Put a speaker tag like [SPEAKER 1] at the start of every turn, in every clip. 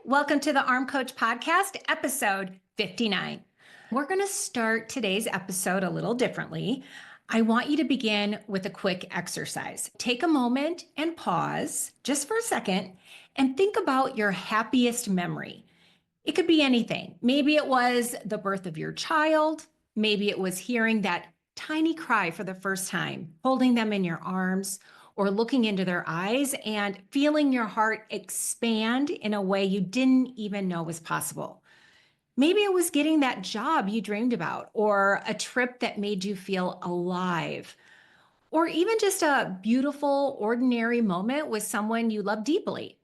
[SPEAKER 1] Welcome to the Arm Coach Podcast, episode 59. We're going to start today's episode a little differently. I want you to begin with a quick exercise. Take a moment and pause just for a second and think about your happiest memory. It could be anything. Maybe it was the birth of your child. Maybe it was hearing that tiny cry for the first time, holding them in your arms, or looking into their eyes and feeling your heart expand in a way you didn't even know was possible. Maybe it was getting that job you dreamed about, or a trip that made you feel alive, or even just a beautiful, ordinary moment with someone you love deeply.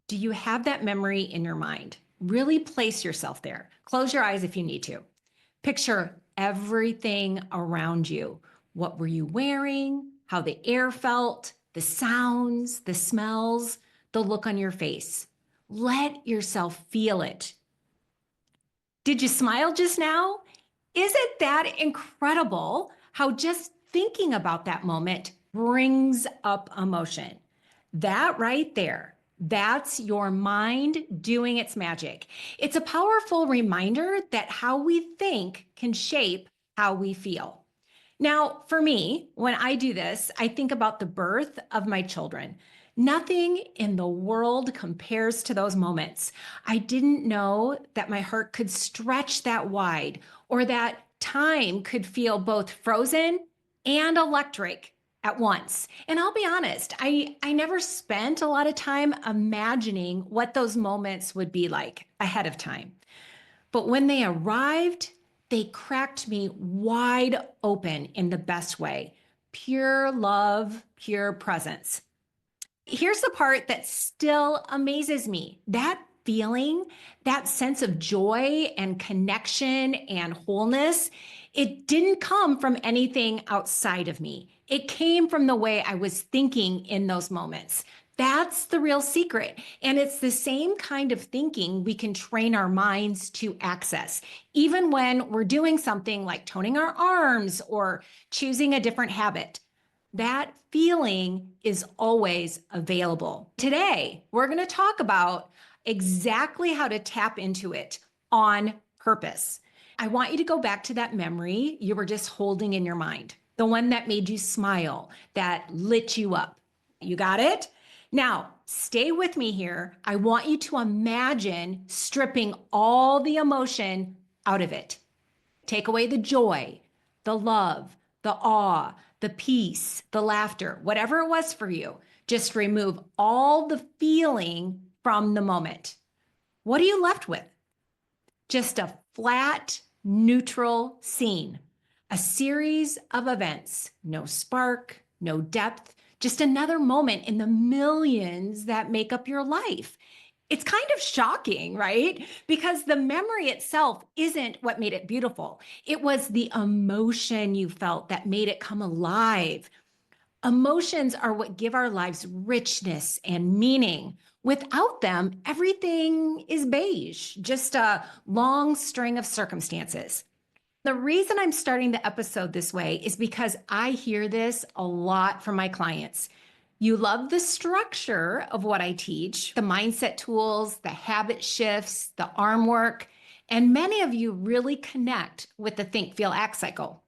[SPEAKER 1] Do you have that memory in your mind? Really place yourself there. Close your eyes if you need to. Picture everything around you. What were you wearing? How the air felt, the sounds, the smells, the look on your face. Let yourself feel it. Did you smile just now? Isn't that incredible how just thinking about that moment brings up emotion? That right there, that's your mind doing its magic. It's a powerful reminder that how we think can shape how we feel. Now, for me, when I do this, I think about the birth of my children. Nothing in the world compares to those moments. I didn't know that my heart could stretch that wide, or that time could feel both frozen and electric at once. And I'll be honest, I never spent a lot of time imagining what those moments would be like ahead of time. But when they arrived, they cracked me wide open in the best way. Pure love, pure presence. Here's the part that still amazes me. That feeling, that sense of joy and connection and wholeness, it didn't come from anything outside of me. It came from the way I was thinking in those moments. That's the real secret. And it's the same kind of thinking we can train our minds to access, even when we're doing something like toning our arms or choosing a different habit. That feeling is always available. Today, we're going to talk about exactly how to tap into it on purpose. I want you to go back to that memory you were just holding in your mind, the one that made you smile, that lit you up. You got it? Now, stay with me here. I want you to imagine stripping all the emotion out of it. Take away the joy, the love, the awe, the peace, the laughter, whatever it was for you. Just remove all the feeling from the moment. What are you left with? Just a flat, neutral scene, a series of events, no spark, no depth, just another moment in the millions that make up your life. It's kind of shocking, right? Because the memory itself isn't what made it beautiful. It was the emotion you felt that made it come alive. Emotions are what give our lives richness and meaning. Without them, everything is beige, just a long string of circumstances. The reason I'm starting the episode this way is because I hear this a lot from my clients. You love the structure of what I teach, the mindset tools, the habit shifts, the arm work, and many of you really connect with the think, feel, act cycle.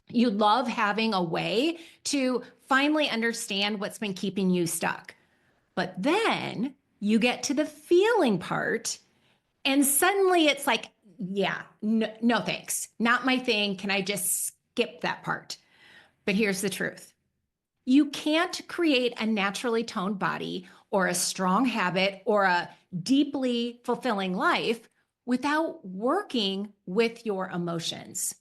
[SPEAKER 1] You love having a way to finally understand what's been keeping you stuck. But then you get to the feeling part, and suddenly it's like, yeah, no thanks. Not my thing. Can I just skip that part? But here's the truth. You can't create a naturally toned body or a strong habit or a deeply fulfilling life without working with your emotions.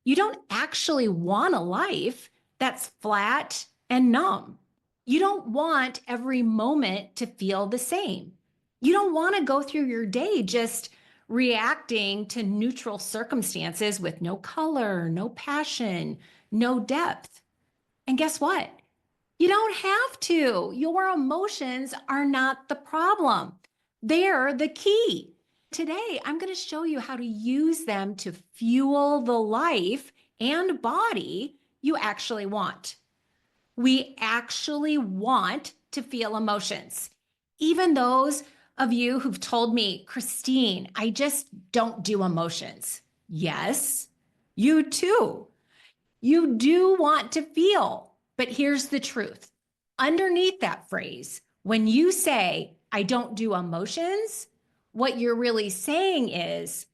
[SPEAKER 1] You don't actually want a life that's flat and numb. You don't want every moment to feel the same. You don't want to go through your day just reacting to neutral circumstances with no color, no passion, no depth. And guess what? You don't have to. Your emotions are not the problem. They're the key. Today, I'm going to show you how to use them to fuel the life and body you actually want. We actually want to feel emotions, even those of you who've told me, Christine, I just don't do emotions. Yes, you too. You do want to feel, but here's the truth. Underneath that phrase, when you say, I don't do emotions, what you're really saying is,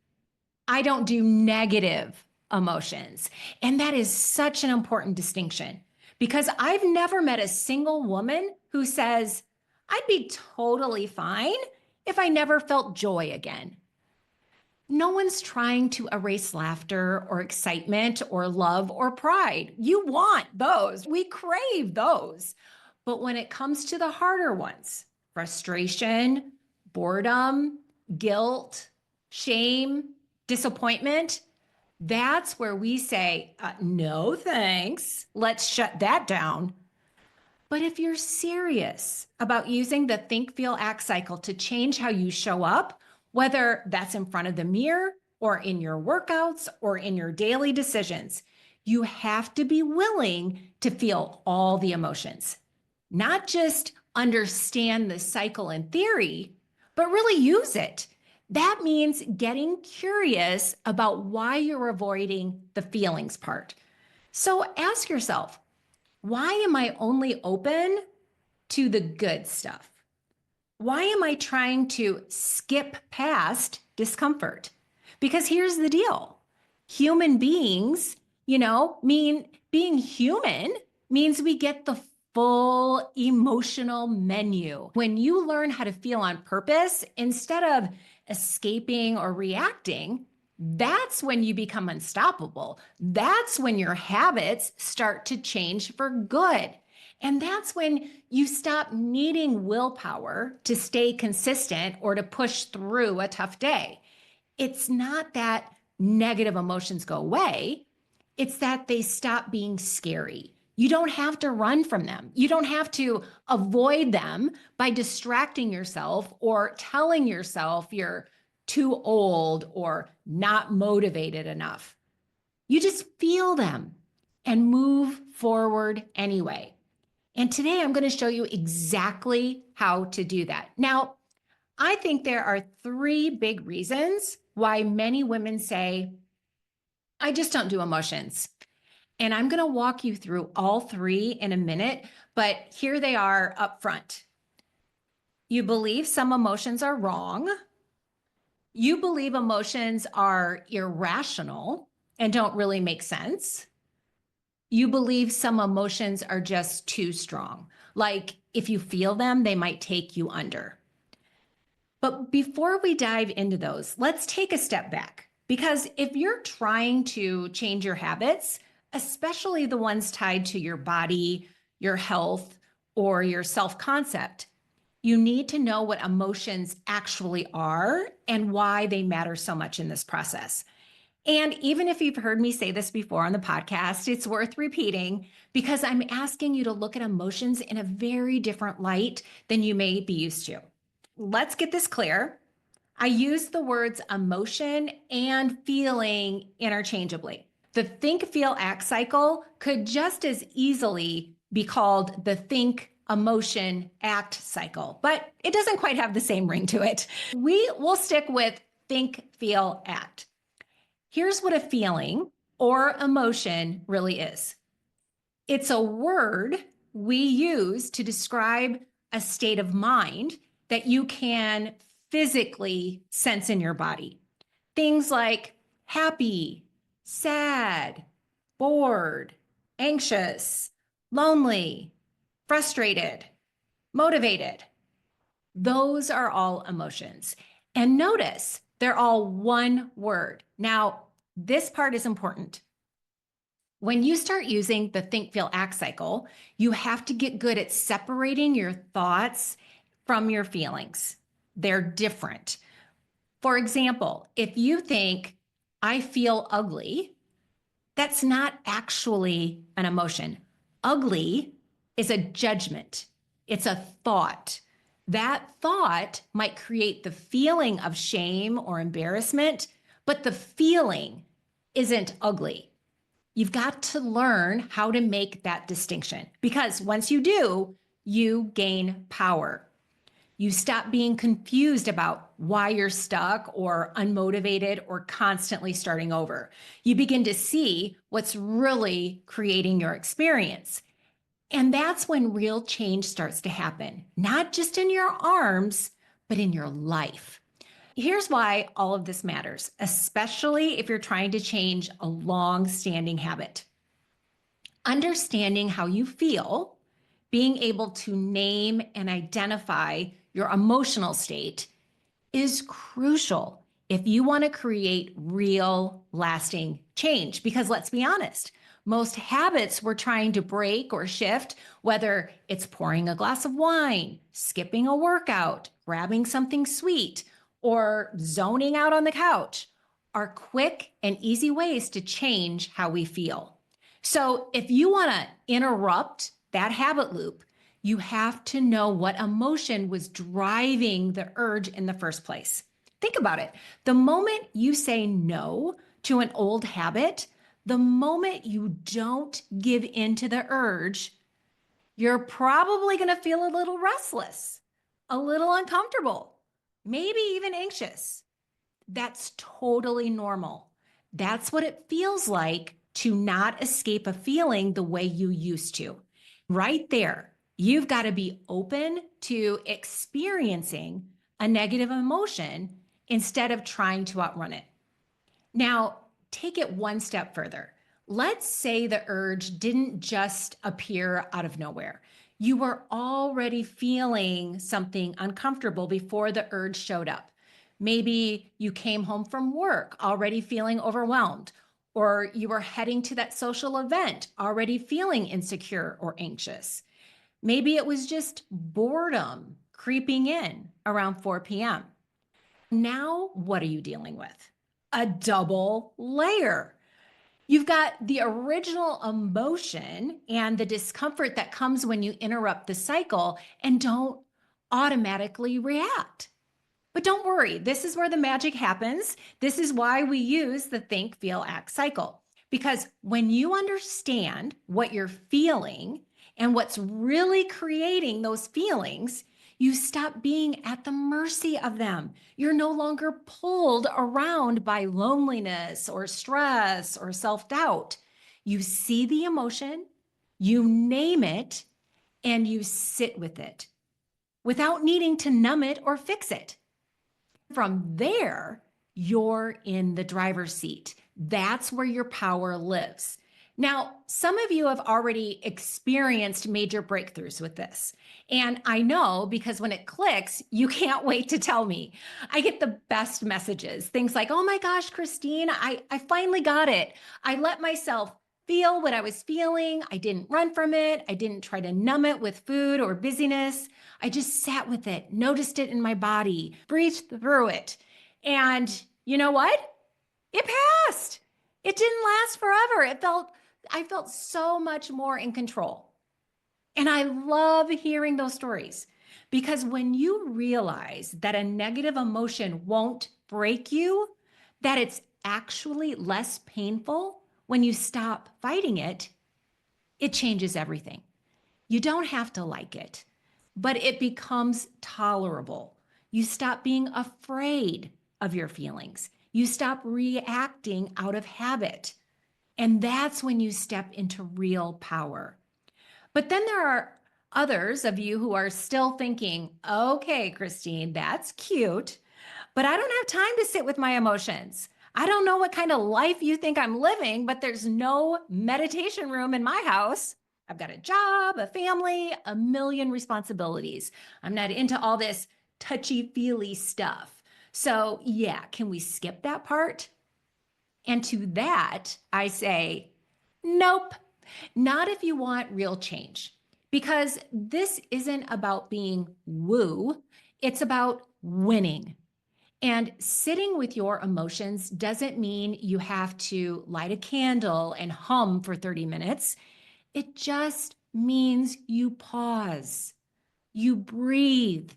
[SPEAKER 1] I don't do negative emotions. And that is such an important distinction because I've never met a single woman who says, I'd be totally fine if I never felt joy again. No one's trying to erase laughter or excitement or love or pride. You want those. We crave those. But when it comes to the harder ones, frustration, boredom, guilt, shame, disappointment, that's where we say, no, thanks. Let's shut that down. But if you're serious about using the think, feel, act cycle to change how you show up, whether that's in front of the mirror or in your workouts or in your daily decisions, you have to be willing to feel all the emotions, not just understand the cycle in theory, but really use it. That means getting curious about why you're avoiding the feelings part. So ask yourself, why am I only open to the good stuff? Why am I trying to skip past discomfort? Because here's the deal. Human beings, mean being human means we get the full emotional menu. When you learn how to feel on purpose, instead of escaping or reacting, that's when you become unstoppable. That's when your habits start to change for good. And that's when you stop needing willpower to stay consistent or to push through a tough day. It's not that negative emotions go away. It's that they stop being scary. You don't have to run from them. You don't have to avoid them by distracting yourself or telling yourself you're too old or not motivated enough. You just feel them and move forward anyway. And today I'm going to show you exactly how to do that. Now, I think there are 3 big reasons why many women say, I just don't do emotions. And I'm going to walk you through all 3 in a minute, but here they are up front. You believe some emotions are wrong. You believe emotions are irrational and don't really make sense. You believe some emotions are just too strong. Like if you feel them, they might take you under. But before we dive into those, let's take a step back. Because if you're trying to change your habits, especially the ones tied to your body, your health, or your self-concept, you need to know what emotions actually are and why they matter so much in this process. And even if you've heard me say this before on the podcast, it's worth repeating because I'm asking you to look at emotions in a very different light than you may be used to. Let's get this clear. I use the words emotion and feeling interchangeably. The think, feel, act cycle could just as easily be called the think, emotion, act cycle, but it doesn't quite have the same ring to it. We will stick with think, feel, act. Here's what a feeling or emotion really is. It's a word we use to describe a state of mind that you can physically sense in your body. Things like happy, sad, bored, anxious, lonely, frustrated, motivated. Those are all emotions. And notice they're all one word. Now, this part is important. When you start using the think, feel, act cycle, you have to get good at separating your thoughts from your feelings. They're different. For example, if you think, I feel ugly, that's not actually an emotion. Ugly is a judgment. It's a thought. That thought might create the feeling of shame or embarrassment, but the feeling isn't ugly. You've got to learn how to make that distinction because once you do, you gain power. You stop being confused about why you're stuck or unmotivated or constantly starting over. You begin to see what's really creating your experience. And that's when real change starts to happen, not just in your arms, but in your life. Here's why all of this matters, especially if you're trying to change a long-standing habit. Understanding how you feel, being able to name and identify your emotional state is crucial if you want to create real, lasting change. Because let's be honest, most habits we're trying to break or shift, whether it's pouring a glass of wine, skipping a workout, grabbing something sweet, or zoning out on the couch, are quick and easy ways to change how we feel. So if you want to interrupt that habit loop, you have to know what emotion was driving the urge in the first place. Think about it. The moment you say no to an old habit, the moment you don't give in to the urge, you're probably going to feel a little restless, a little uncomfortable, maybe even anxious. That's totally normal. That's what it feels like to not escape a feeling the way you used to. Right there, you've got to be open to experiencing a negative emotion instead of trying to outrun it. Now, take it one step further. Let's say the urge didn't just appear out of nowhere. You were already feeling something uncomfortable before the urge showed up. Maybe you came home from work already feeling overwhelmed, or you were heading to that social event already feeling insecure or anxious. Maybe it was just boredom creeping in around 4 p.m. Now, what are you dealing with? A double layer. You've got the original emotion and the discomfort that comes when you interrupt the cycle and don't automatically react. But don't worry, this is where the magic happens. This is why we use the think, feel, act cycle. Because when you understand what you're feeling and what's really creating those feelings, you stop being at the mercy of them. You're no longer pulled around by loneliness or stress or self-doubt. You see the emotion, you name it, and you sit with it without needing to numb it or fix it. From there, you're in the driver's seat. That's where your power lives. Now, some of you have already experienced major breakthroughs with this. And I know because when it clicks, you can't wait to tell me. I get the best messages, things like, oh my gosh, Christine, I finally got it. I let myself feel what I was feeling. I didn't run from it. I didn't try to numb it with food or busyness. I just sat with it, noticed it in my body, breathed through it. And you know what? It passed. It didn't last forever. I felt so much more in control. And I love hearing those stories because when you realize that a negative emotion won't break you, that it's actually less painful when you stop fighting it, it changes everything. You don't have to like it, but it becomes tolerable. You stop being afraid of your feelings. You stop reacting out of habit. And that's when you step into real power. But then there are others of you who are still thinking, okay, Christine, that's cute, but I don't have time to sit with my emotions. I don't know what kind of life you think I'm living, but there's no meditation room in my house. I've got a job, a family, a million responsibilities. I'm not into all this touchy-feely stuff. So yeah, can we skip that part? And to that, I say, nope, not if you want real change. Because this isn't about being woo, it's about winning. And sitting with your emotions doesn't mean you have to light a candle and hum for 30 minutes. It just means you pause, you breathe,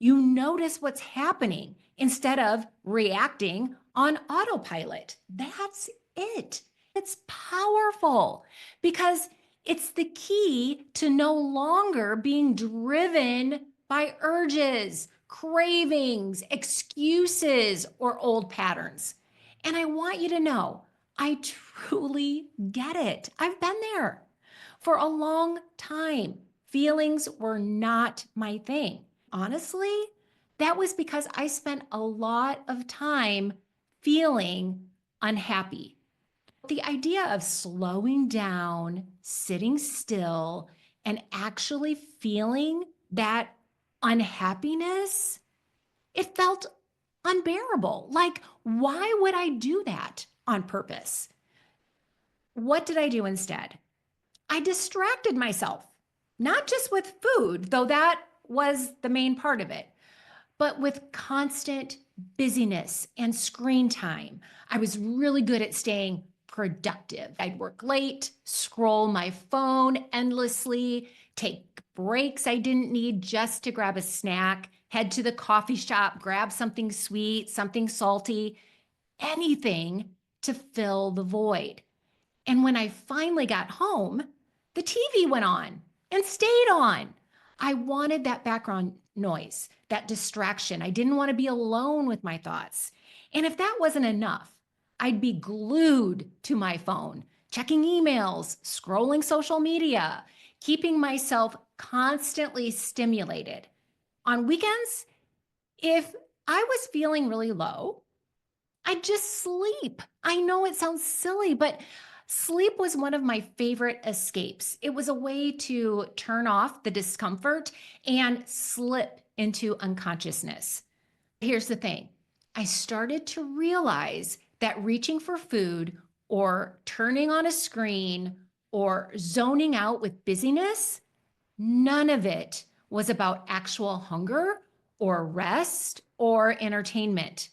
[SPEAKER 1] you notice what's happening instead of reacting on autopilot. That's it. It's powerful because it's the key to no longer being driven by urges, cravings, excuses, or old patterns. And I want you to know, I truly get it. I've been there. For a long time, feelings were not my thing. Honestly, that was because I spent a lot of time feeling unhappy. The idea of slowing down, sitting still, and actually feeling that unhappiness, it felt unbearable. Like, why would I do that on purpose? What did I do instead? I distracted myself, not just with food, though that was the main part of it, but with constant busyness and screen time. I was really good at staying productive. I'd work late, scroll my phone endlessly, take breaks I didn't need just to grab a snack, head to the coffee shop, grab something sweet, something salty, anything to fill the void. And when I finally got home, the TV went on and stayed on. I wanted that background noise, that distraction. I didn't want to be alone with my thoughts. And if that wasn't enough, I'd be glued to my phone, checking emails, scrolling social media, keeping myself constantly stimulated. On weekends, if I was feeling really low, I'd just sleep. I know it sounds silly, but sleep was one of my favorite escapes. It was a way to turn off the discomfort and slip into unconsciousness. Here's the thing, I started to realize that reaching for food or turning on a screen or zoning out with busyness, none of it was about actual hunger or rest or entertainment.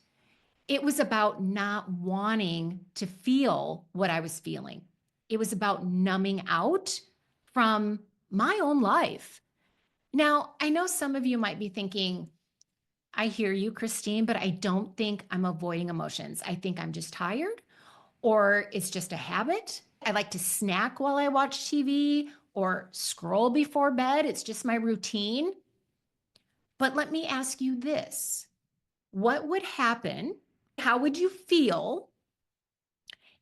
[SPEAKER 1] It was about not wanting to feel what I was feeling. It was about numbing out from my own life. Now, I know some of you might be thinking, I hear you, Christine, but I don't think I'm avoiding emotions. I think I'm just tired, or it's just a habit. I like to snack while I watch TV or scroll before bed. It's just my routine. But let me ask you this. What would happen? How would you feel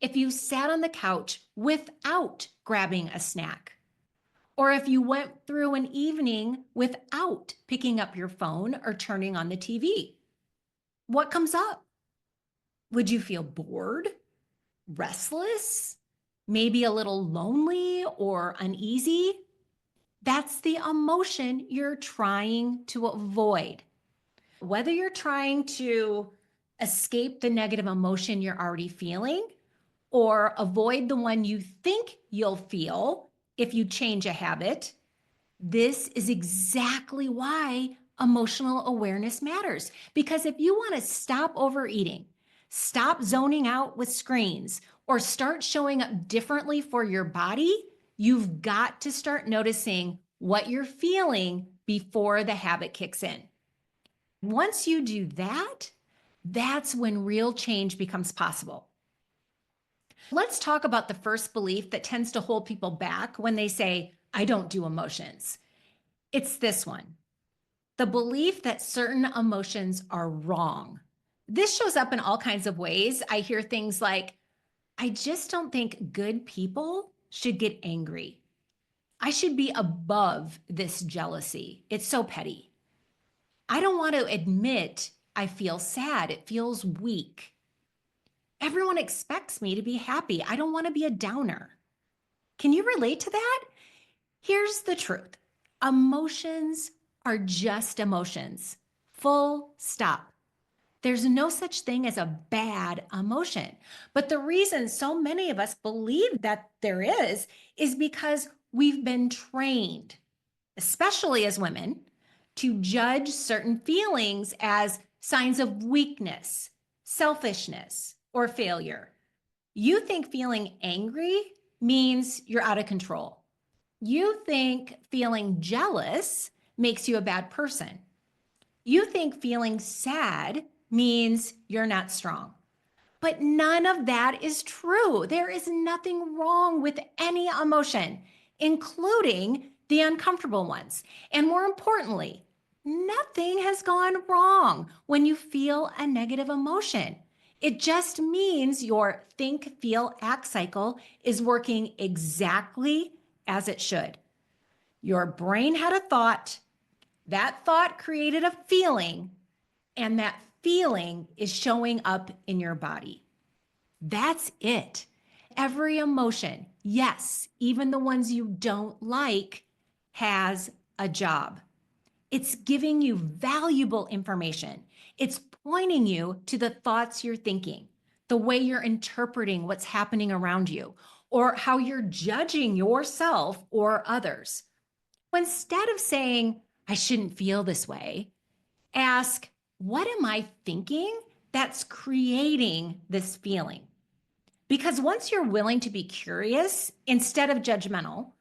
[SPEAKER 1] if you sat on the couch without grabbing a snack? Or if you went through an evening without picking up your phone or turning on the TV? What comes up? Would you feel bored, restless, maybe a little lonely or uneasy? That's the emotion you're trying to avoid. Whether you're trying to escape the negative emotion you're already feeling or avoid the one you think you'll feel if you change a habit, this is exactly why emotional awareness matters. Because if you want to stop overeating, stop zoning out with screens, or start showing up differently for your body, you've got to start noticing what you're feeling before the habit kicks in. Once you do that, that's when real change becomes possible. Let's talk about the first belief that tends to hold people back when they say, I don't do emotions. It's this one, the belief that certain emotions are wrong. This shows up in all kinds of ways. I hear things like, I just don't think good people should get angry. I should be above this jealousy. It's so petty. I don't want to admit I feel sad. It feels weak. Everyone expects me to be happy. I don't want to be a downer. Can you relate to that? Here's the truth. Emotions are just emotions. Full stop. There's no such thing as a bad emotion. But the reason so many of us believe that there is because we've been trained, especially as women, to judge certain feelings as signs of weakness, selfishness, or failure. You think feeling angry means you're out of control. You think feeling jealous makes you a bad person. You think feeling sad means you're not strong. But none of that is true. There is nothing wrong with any emotion, including the uncomfortable ones. And more importantly, Nothing has gone wrong when you feel a negative emotion. It just means your think, feel, act cycle is working exactly as it should. Your brain had a thought, that thought created a feeling, and that feeling is showing up in your body. That's it. Every emotion, yes, even the ones you don't like, has a job. It's giving you valuable information. It's pointing you to the thoughts you're thinking, the way you're interpreting what's happening around you, or how you're judging yourself or others. Instead of saying, I shouldn't feel this way, ask, what am I thinking that's creating this feeling? Because once you're willing to be curious instead of judgmental,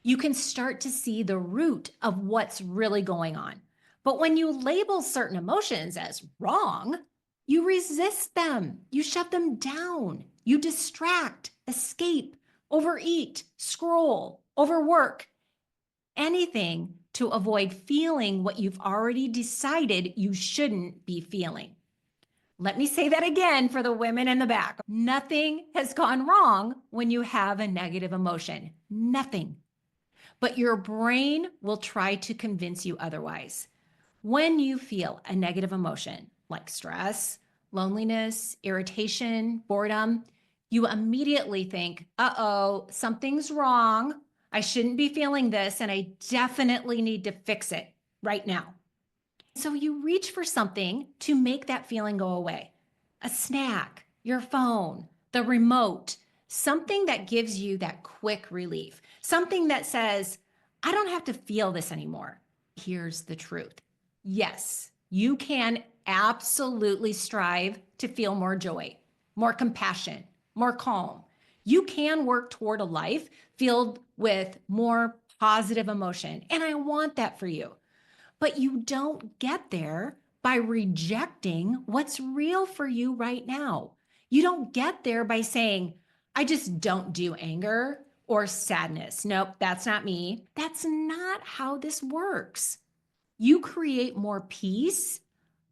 [SPEAKER 1] you can start to see the root of what's really going on. But when you label certain emotions as wrong, you resist them, you shut them down, you distract, escape, overeat, scroll, overwork, anything to avoid feeling what you've already decided you shouldn't be feeling. Let me say that again for the women in the back. Nothing has gone wrong when you have a negative emotion. Nothing. But your brain will try to convince you otherwise. When you feel a negative emotion like stress, loneliness, irritation, boredom, you immediately think, uh-oh, something's wrong. I shouldn't be feeling this, and I definitely need to fix it right now. So you reach for something to make that feeling go away. A snack, your phone, the remote, something that gives you that quick relief, something that says, I don't have to feel this anymore. Here's the truth. Yes, you can absolutely strive to feel more joy, more compassion, more calm. You can work toward a life filled with more positive emotion. And I want that for you. But you don't get there by rejecting what's real for you right now. You don't get there by saying, I just don't do anger or sadness. Nope, that's not me. That's not how this works. You create more peace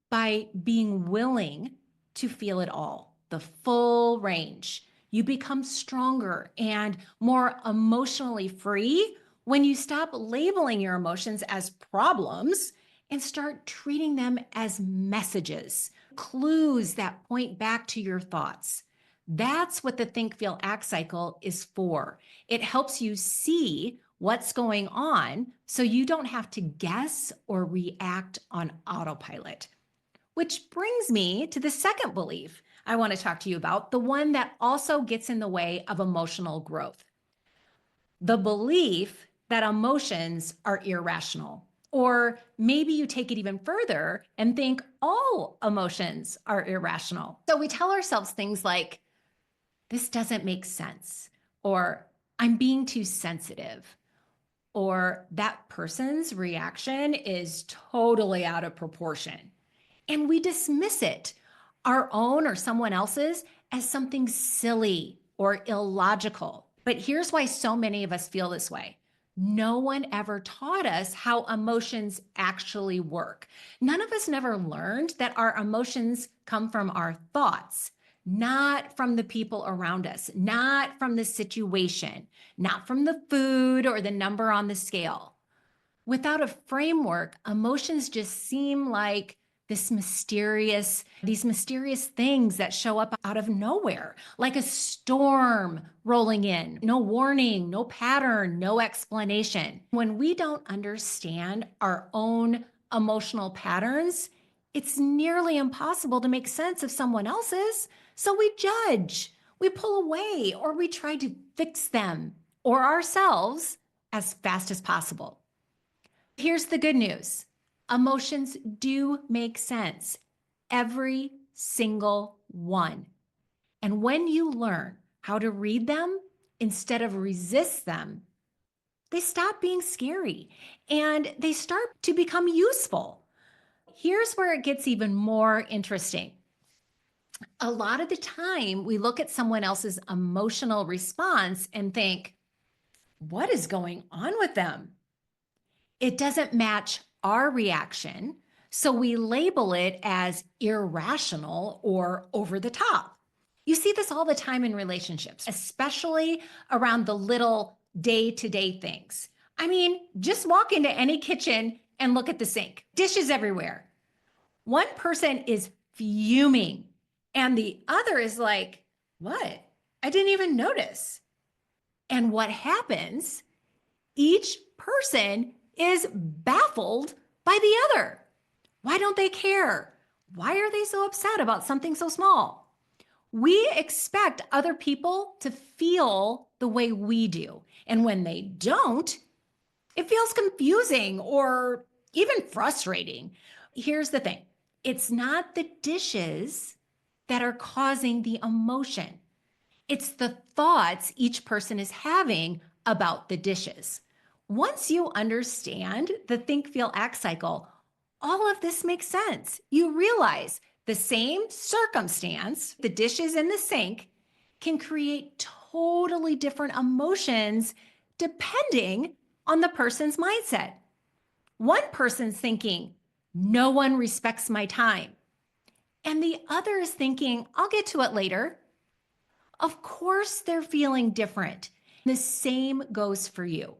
[SPEAKER 1] by being willing to feel it all, the full range. You become stronger and more emotionally free when you stop labeling your emotions as problems and start treating them as messages, clues that point back to your thoughts. That's what the think, feel, act cycle is for. It helps you see what's going on so you don't have to guess or react on autopilot. Which brings me to the second belief I want to talk to you about, the one that also gets in the way of emotional growth. The belief that emotions are irrational. Or maybe you take it even further and think all emotions are irrational. So we tell ourselves things like, this doesn't make sense, or I'm being too sensitive, or that person's reaction is totally out of proportion. And we dismiss it, our own or someone else's, as something silly or illogical. But here's why so many of us feel this way. No one ever taught us how emotions actually work. None of us never learned that our emotions come from our thoughts, not from the people around us, not from the situation, not from the food or the number on the scale. Without a framework, emotions just seem like these mysterious things that show up out of nowhere, like a storm rolling in. No warning, no pattern, no explanation. When we don't understand our own emotional patterns, it's nearly impossible to make sense of someone else's. So we judge, we pull away, or we try to fix them or ourselves as fast as possible. Here's the good news. Emotions do make sense, every single one. And when you learn how to read them instead of resist them, they stop being scary and they start to become useful. Here's where it gets even more interesting. A lot of the time, we look at someone else's emotional response and think, what is going on with them? It doesn't match our reaction, so we label it as irrational or over the top. You see this all the time in relationships, especially around the little day-to-day things. I mean, just walk into any kitchen and look at the sink, dishes everywhere. One person is fuming and the other is like, what? I didn't even notice. And what happens? Each person is baffled by the other. Why don't they care? Why are they so upset about something so small? We expect other people to feel the way we do. And when they don't, it feels confusing or even frustrating. Here's the thing. It's not the dishes that are causing the emotion. It's the thoughts each person is having about the dishes. Once you understand the think, feel, act cycle, all of this makes sense. You realize the same circumstance, the dishes in the sink, can create totally different emotions depending on the person's mindset. One person's thinking, no one respects my time. And the other is thinking, I'll get to it later. Of course, they're feeling different. The same goes for you.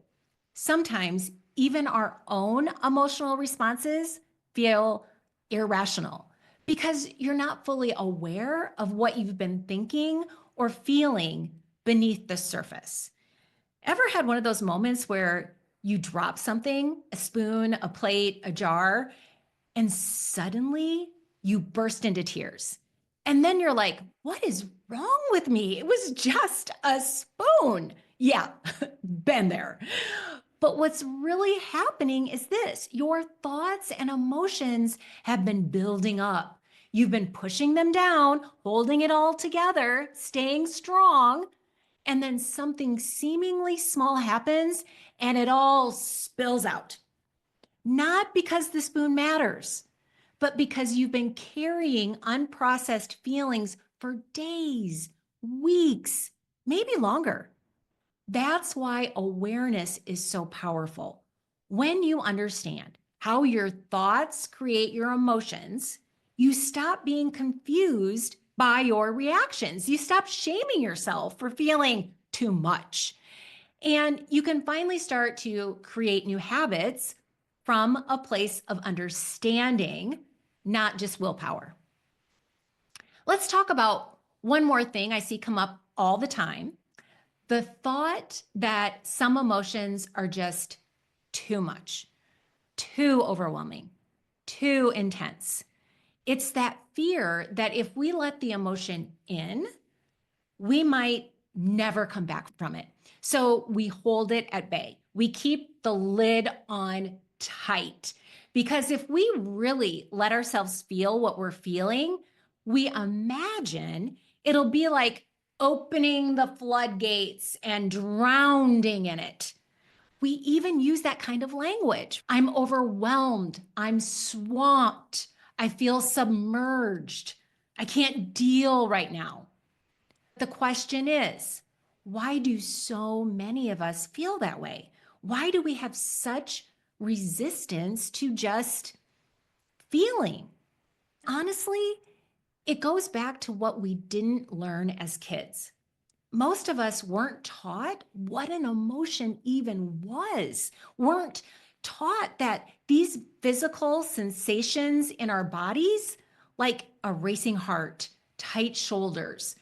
[SPEAKER 1] Sometimes even our own emotional responses feel irrational because you're not fully aware of what you've been thinking or feeling beneath the surface. Ever had one of those moments where you drop something, a spoon, a plate, a jar, and suddenly you burst into tears? And then you're like, what is wrong with me? It was just a spoon. Yeah, been there. But what's really happening is this: your thoughts and emotions have been building up. You've been pushing them down, holding it all together, staying strong. And then something seemingly small happens and it all spills out. Not because the spoon matters, but because you've been carrying unprocessed feelings for days, weeks, maybe longer. That's why awareness is so powerful. When you understand how your thoughts create your emotions, you stop being confused by your reactions. You stop shaming yourself for feeling too much. And you can finally start to create new habits from a place of understanding, not just willpower. Let's talk about one more thing I see come up all the time: the thought that some emotions are just too much, too overwhelming, too intense. It's that fear that if we let the emotion in, we might never come back from it. So we hold it at bay. We keep the lid on tight. Because if we really let ourselves feel what we're feeling, we imagine it'll be like opening the floodgates and drowning in it. We even use that kind of language. I'm overwhelmed. I'm swamped. I feel submerged. I can't deal right now. The question is, why do so many of us feel that way? Why do we have such resistance to just feeling? Honestly, it goes back to what we didn't learn as kids. Most of us weren't taught what an emotion even was, weren't taught that these physical sensations in our bodies, like a racing heart, tight shoulders,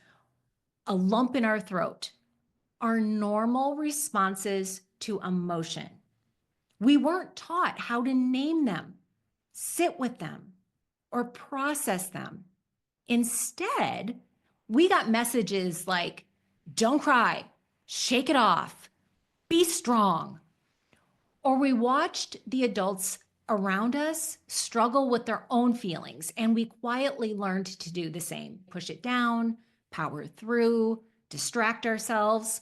[SPEAKER 1] a lump in our throat, are normal responses to emotion. We weren't taught how to name them, sit with them, or process them. Instead, we got messages like, don't cry, shake it off, be strong. Or we watched the adults around us struggle with their own feelings, and we quietly learned to do the same: push it down, power through, distract ourselves.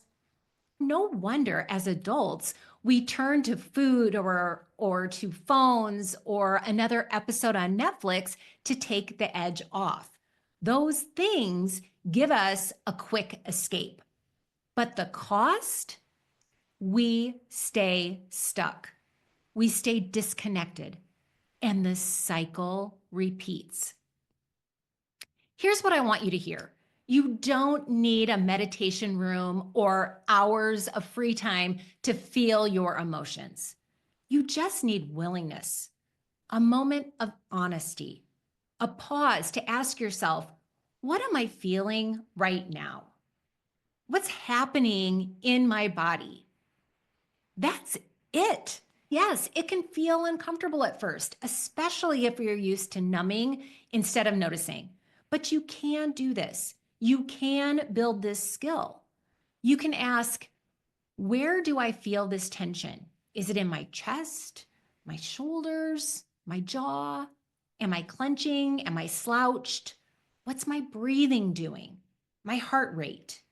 [SPEAKER 1] No wonder as adults, we turn to food or to phones or another episode on Netflix to take the edge off. Those things give us a quick escape. But the cost? We stay stuck. We stay disconnected. and the cycle repeats. Here's what I want you to hear. You don't need a meditation room or hours of free time to feel your emotions. You just need willingness, a moment of honesty, a pause to ask yourself, what am I feeling right now? What's happening in my body? That's it. Yes, it can feel uncomfortable at first, especially if you're used to numbing instead of noticing. But you can do this. You can build this skill. You can ask, where do I feel this tension? Is it in my chest, my shoulders, my jaw? Am I clenching? Am I slouched? What's my breathing doing? My heart rate?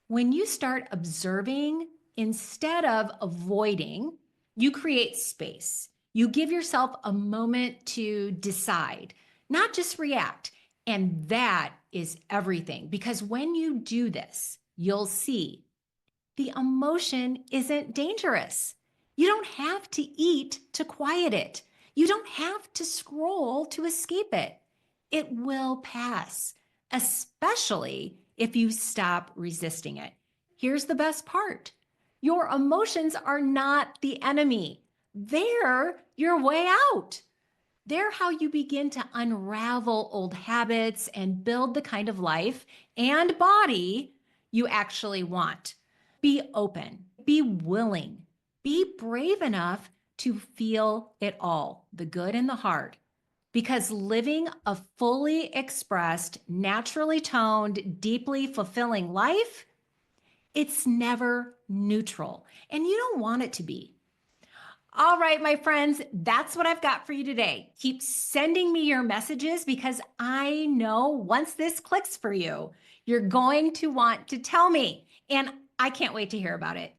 [SPEAKER 1] When you start observing instead of avoiding, you create space. You give yourself a moment to decide, not just react. And that is everything. Because when you do this, you'll see the emotion isn't dangerous. You don't have to eat to quiet it. You don't have to scroll to escape it. It will pass, especially if you stop resisting it. Here's the best part. Your emotions are not the enemy. They're your way out. They're how you begin to unravel old habits and build the kind of life and body you actually want. Be open, be willing, be brave enough to feel it all, the good and the hard. Because living a fully expressed, naturally toned, deeply fulfilling life, it's never neutral. And you don't want it to be. All right, my friends, that's what I've got for you today. Keep sending me your messages because I know once this clicks for you, you're going to want to tell me. And I can't wait to hear about it.